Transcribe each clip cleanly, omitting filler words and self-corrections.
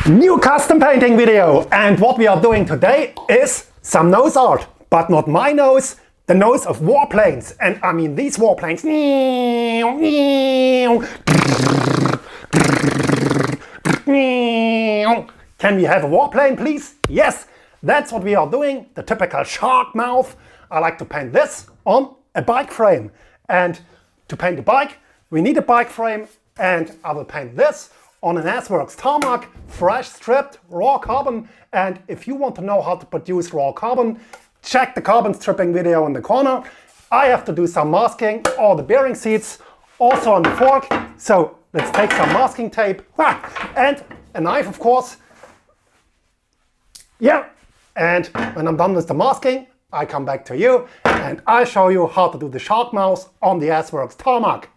New custom painting video, and what we are doing today is some nose art, but not my nose, the nose of warplanes, and I mean these warplanes. Can we have a warplane, please? Yes, that's what we are doing, the typical shark mouth. I like to paint this on a bike frame, and to paint a bike we need a bike frame, and I will paint this on an S-Works tarmac, fresh stripped raw carbon. And if you want to know how to produce raw carbon, check the carbon stripping video in the corner. I have to do some masking, all the bearing seats, also on the fork. So let's take some masking tape and a knife, of course. Yeah, and when I'm done with the masking, I come back to you and I show you how to do the shark mouth on the S-Works tarmac.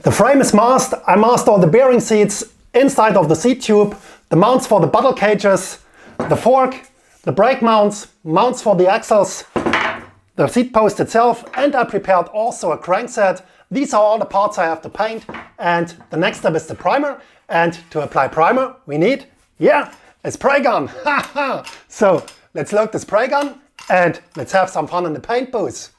The frame is masked. I masked all the bearing seats inside of the seat tube, the mounts for the bottle cages, the fork, the brake mounts, mounts for the axles, the seat post itself, and I prepared also a crankset. These are all the parts I have to paint, and the next step is the primer. And to apply primer we need, a spray gun. So let's load the spray gun and let's have some fun in the paint booth.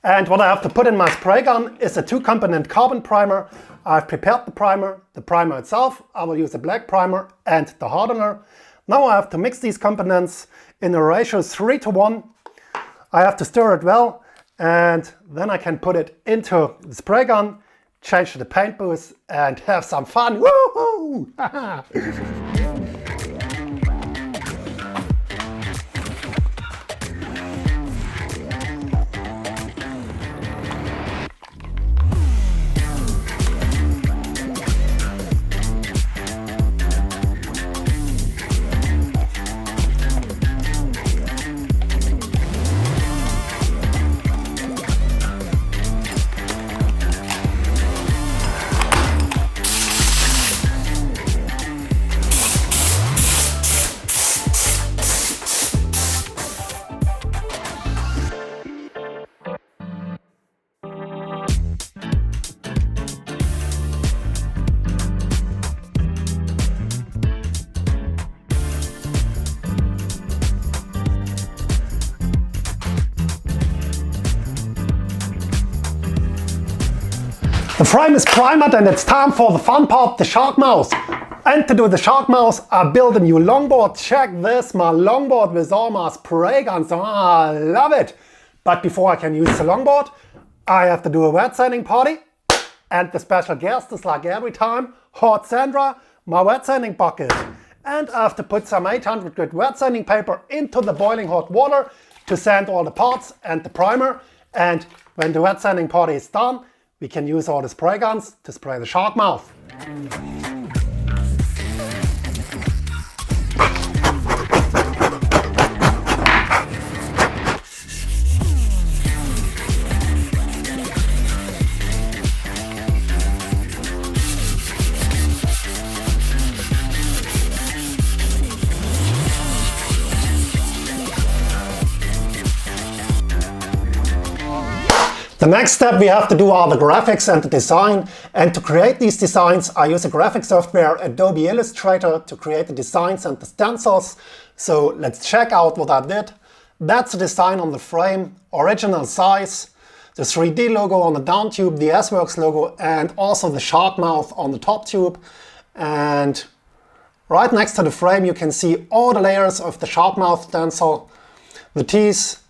And what I have to put in my spray gun is a 2-component carbon primer. I've prepared the primer itself. I will use a black primer and the hardener. Now I have to mix these components in a ratio 3:1. I have to stir it well, and then I can put it into the spray gun, change to the paint booth and have some fun. Woohoo! The frame is primed and it's time for the fun part, the shark mouth. And to do the shark mouth, I built a new longboard. Check this, my longboard with all my spray guns. I love it. But before I can use the longboard, I have to do a wet sanding party. And the special guest is, like every time, Hot Sandra, my wet sanding bucket. And I have to put some 800 grit wet sanding paper into the boiling hot water to sand all the parts and the primer. And when the wet sanding party is done, we can use all the spray guns to spray the shark mouth. The next step we have to do are the graphics and the design. And to create these designs, I use a graphic software, Adobe Illustrator, to create the designs and the stencils. So let's check out what I did. That's the design on the frame, original size, the 3D logo on the down tube, the S-Works logo, and also the shark mouth on the top tube. And right next to the frame you can see all the layers of the shark mouth stencil. the teeth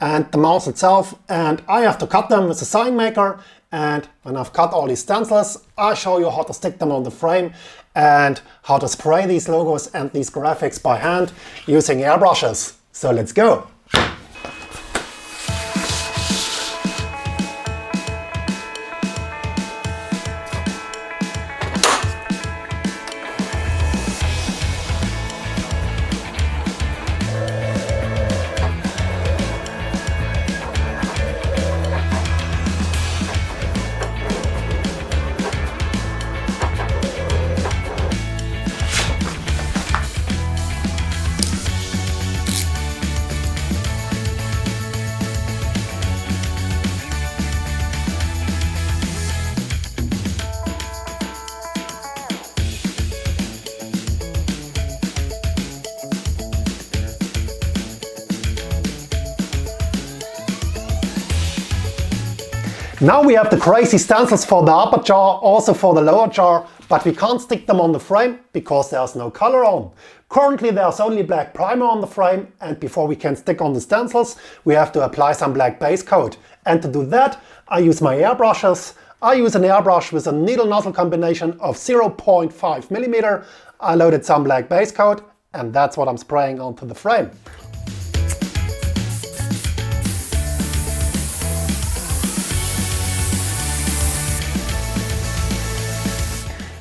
and the mouse itself, and I have to cut them with a sign maker. And when I've cut all these stencils, I show you how to stick them on the frame and how to spray these logos and these graphics by hand using airbrushes. So let's go! Now we have the crazy stencils for the upper jaw, also for the lower jaw, but we can't stick them on the frame because there's no color on. Currently there's only black primer on the frame, and before we can stick on the stencils we have to apply some black base coat. And to do that I use my airbrushes. I use an airbrush with a needle nozzle combination of 0.5 mm. I loaded some black base coat and that's what I'm spraying onto the frame.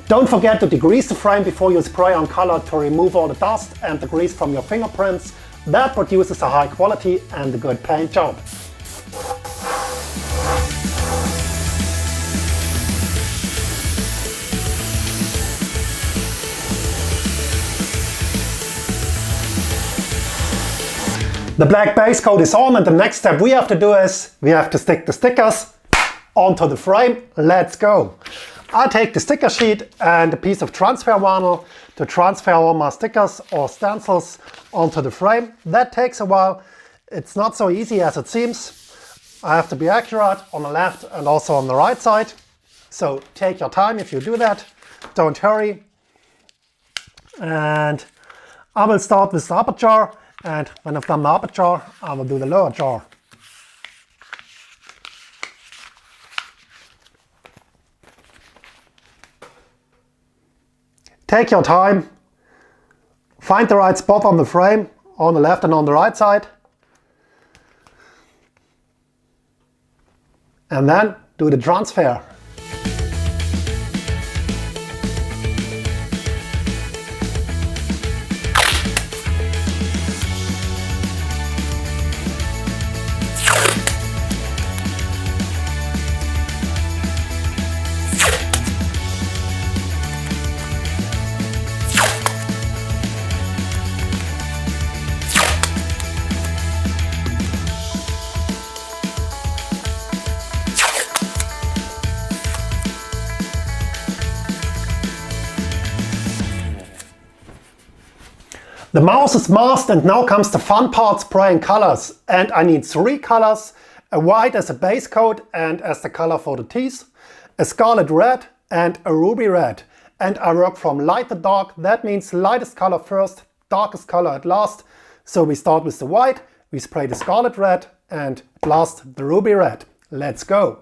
Don't forget to degrease the frame before you spray on color to remove all the dust and the grease from your fingerprints. That produces a high quality and a good paint job. The black base coat is on, and the next step we have to do is we have to stick the stickers onto the frame. Let's go! I take the sticker sheet and a piece of transfer vinyl to transfer all my stickers or stencils onto the frame. That takes a while. It's not so easy as it seems. I have to be accurate on the left and also on the right side. So take your time if you do that. Don't hurry. And I will start with the upper jaw, and when I've done the upper jaw, I will do the lower jaw. Take your time, find the right spot on the frame, on the left and on the right side, and then do the transfer. The mouse is masked, and now comes the fun part, spraying colors. And I need 3 colors, a white as a base coat and as the color for the teeth, a scarlet red and a ruby red. And I work from light to dark. That means lightest color first, darkest color at last. So we start with the white, we spray the scarlet red, and at last the ruby red. Let's go!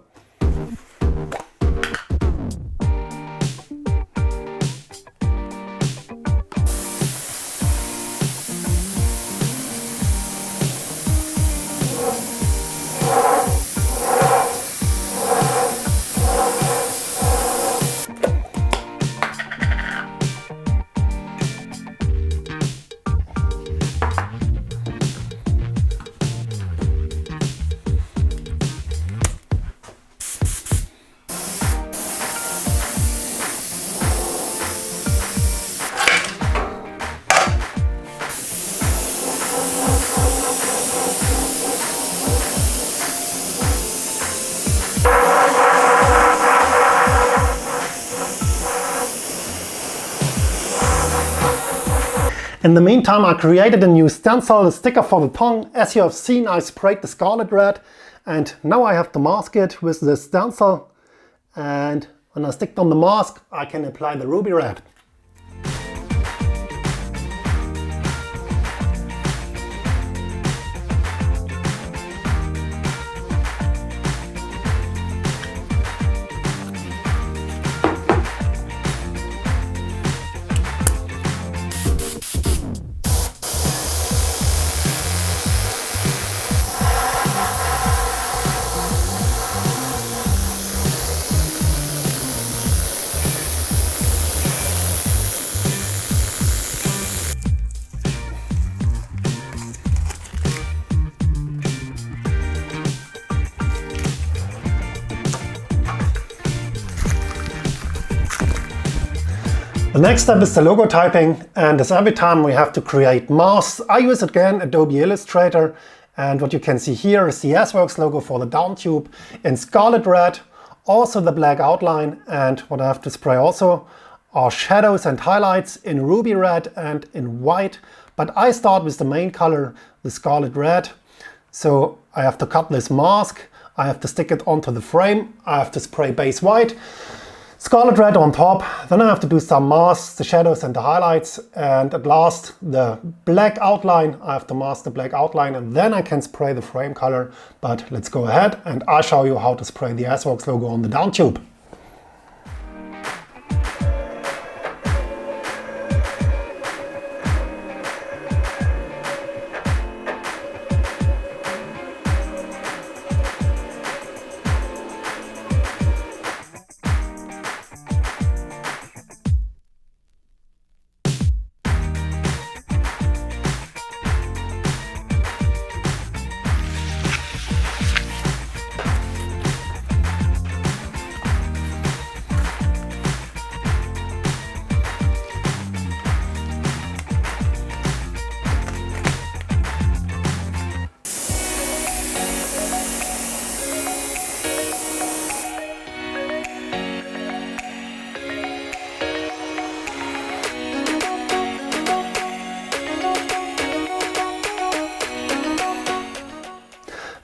In the meantime, I created a new stencil, a sticker for the tongue. As you have seen, I sprayed the scarlet red, and now I have to mask it with the stencil. And when I stick on the mask, I can apply the ruby red. The next step is the logo typing, and as every time we have to create masks, I use again Adobe Illustrator, and what you can see here is the S-Works logo for the down tube in scarlet red, also the black outline, and what I have to spray also are shadows and highlights in ruby red and in white, but I start with the main color, the scarlet red. So I have to cut this mask, I have to stick it onto the frame, I have to spray base white, scarlet red on top, then I have to do some masks, the shadows and the highlights, and at last the black outline. I have to mask the black outline and then I can spray the frame color. But let's go ahead and I'll show you how to spray the S-Works logo on the down tube.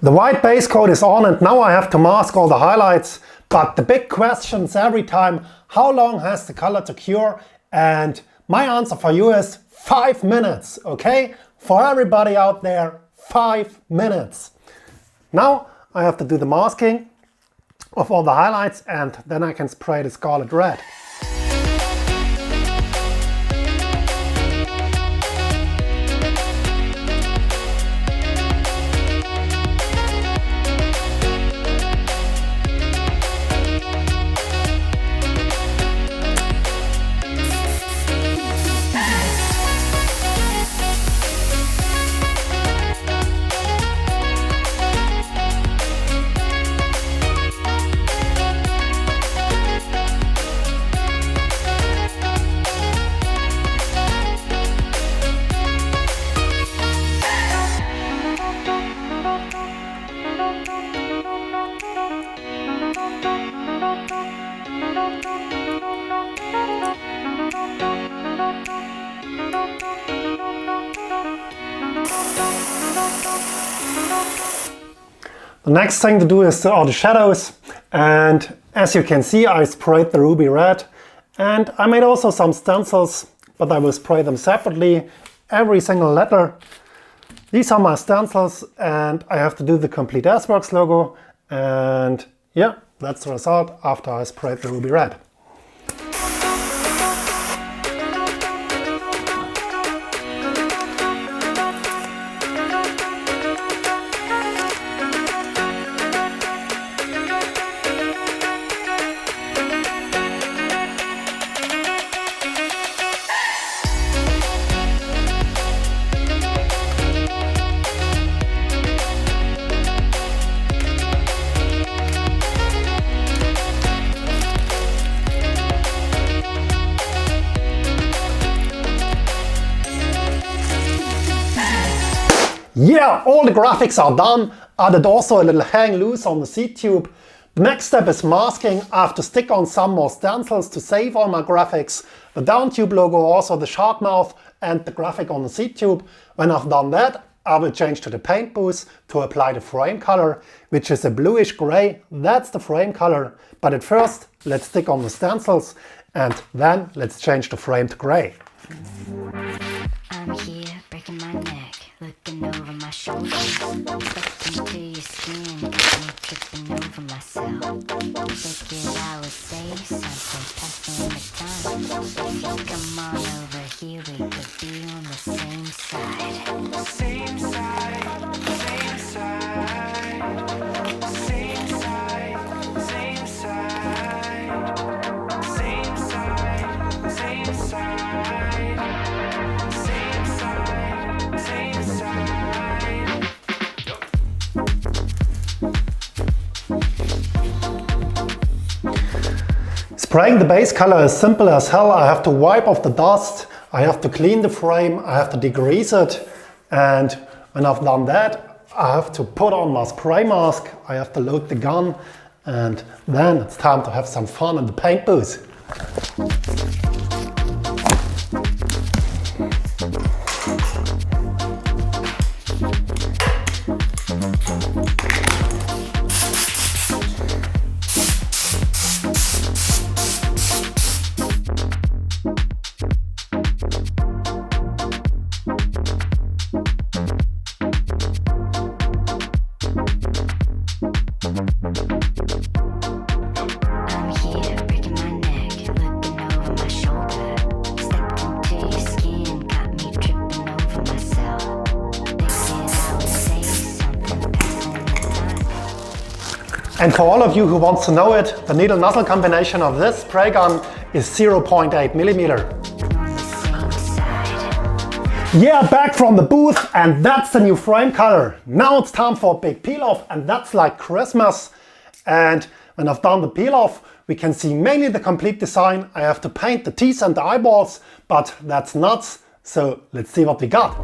The white base coat is on and now I have to mask all the highlights, but the big questions every time, how long has the color to cure? And my answer for you is 5 minutes, okay? For everybody out there, 5 minutes. Now I have to do the masking of all the highlights and then I can spray the scarlet red. The next thing to do are the shadows, and as you can see I sprayed the ruby red and I made also some stencils, but I will spray them separately, every single letter. These are my stencils and I have to do the complete S-Works logo, and yeah, that's the result after I sprayed the ruby red. Yeah, all the graphics are done. I did also a little hang loose on the seat tube. The next step is masking. I have to stick on some more stencils to save all my graphics. The down tube logo, also the shark mouth and the graphic on the seat tube. When I've done that, I will change to the paint booth to apply the frame color, which is a bluish gray. That's the frame color. But at first, let's stick on the stencils and then let's change the frame to gray. I'm here breaking my neck, looking over my shoulder, stepping to your skin, got me tripping over myself. Figured I would say something, passing the time. If you come on over here, we could be on the same side. Same side, same side, same side, same side, same side, same side. Spraying the base color is simple as hell. I have to wipe off the dust, I have to clean the frame, I have to degrease it, and when I've done that, I have to put on my spray mask, I have to load the gun, and then it's time to have some fun in the paint booth. And for all of you who wants to know it, the needle nozzle combination of this spray gun is 0.8 millimeter. Yeah, back from the booth, and that's the new frame color. Now it's time for a big peel off, and that's like Christmas. And when I've done the peel off, we can see mainly the complete design. I have to paint the teeth and the eyeballs, but that's nuts. So let's see what we got.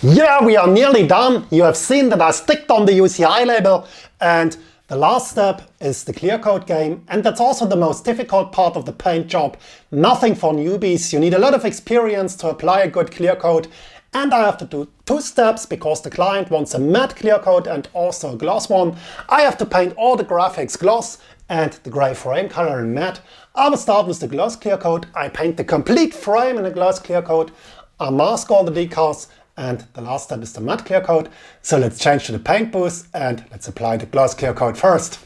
Yeah, we are nearly done. You have seen that I sticked on the UCI label, and the last step is the clear coat game, and that's also the most difficult part of the paint job. Nothing for newbies. You need a lot of experience to apply a good clear coat, and I have to do 2 steps because the client wants a matte clear coat and also a gloss one. I have to paint all the graphics gloss and the grey frame color in matte. I will start with the gloss clear coat. I paint the complete frame in a gloss clear coat. I mask all the decals. And the last step is the matte clear coat. So let's change to the paint booth and let's apply the gloss clear coat first.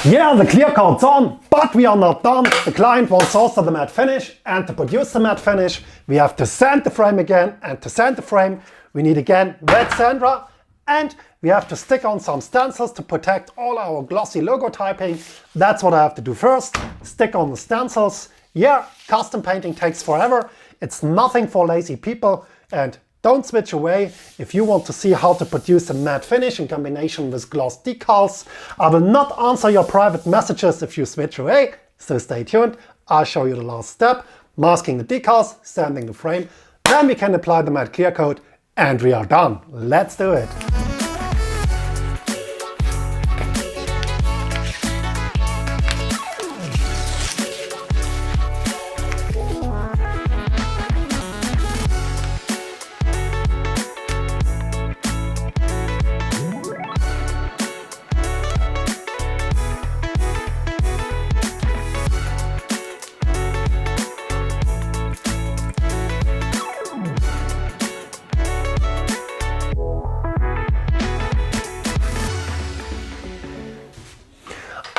Yeah, the clear coat's on, but we are not done. The client wants also the matte finish, and to produce the matte finish, we have to sand the frame again, and to sand the frame, we need again wet sander, and we have to stick on some stencils to protect all our glossy logo typing. That's what I have to do first, stick on the stencils. Yeah, custom painting takes forever. It's nothing for lazy people, and don't switch away if you want to see how to produce a matte finish in combination with gloss decals. I will not answer your private messages if you switch away, so stay tuned. I'll show you the last step, masking the decals, sanding the frame. Then we can apply the matte clear coat and we are done. Let's do it.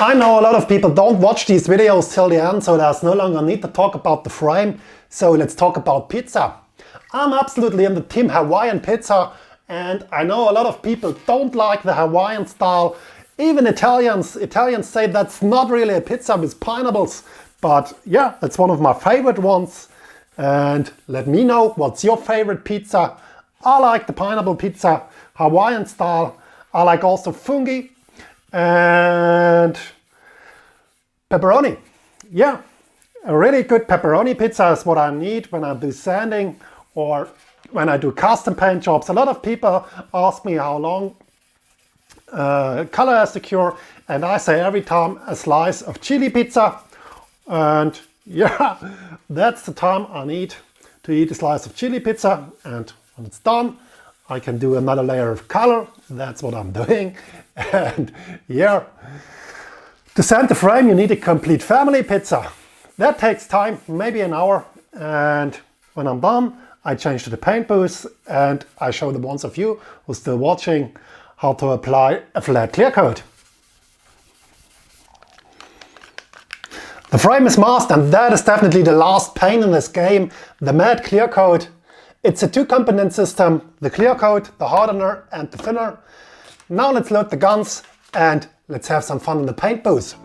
I know a lot of people don't watch these videos till the end, so there's no longer need to talk about the frame. So let's talk about pizza. I'm absolutely in the team Hawaiian pizza, and I know a lot of people don't like the Hawaiian style. Even Italians say that's not really a pizza with pineapples, but yeah, that's one of my favorite ones. And let me know what's your favorite pizza. I like the pineapple pizza, Hawaiian style. I like also fungi and pepperoni. Yeah, a really good pepperoni pizza is what I need when I do sanding or when I do custom paint jobs. A lot of people ask me how long color has to cure, and I say every time a slice of chili pizza. And yeah, that's the time I need to eat a slice of chili pizza. And when it's done, I can do another layer of color. That's what I'm doing. And yeah, to sand the frame, you need a complete family pizza. That takes time, maybe an hour. And when I'm done, I change to the paint booth and I show the ones of you who are still watching how to apply a flat clear coat. The frame is masked, and that is definitely the last paint in this game, the matte clear coat. It's a 2-component system, the clear coat, the hardener and the thinner. Now let's load the guns and let's have some fun in the paint booth.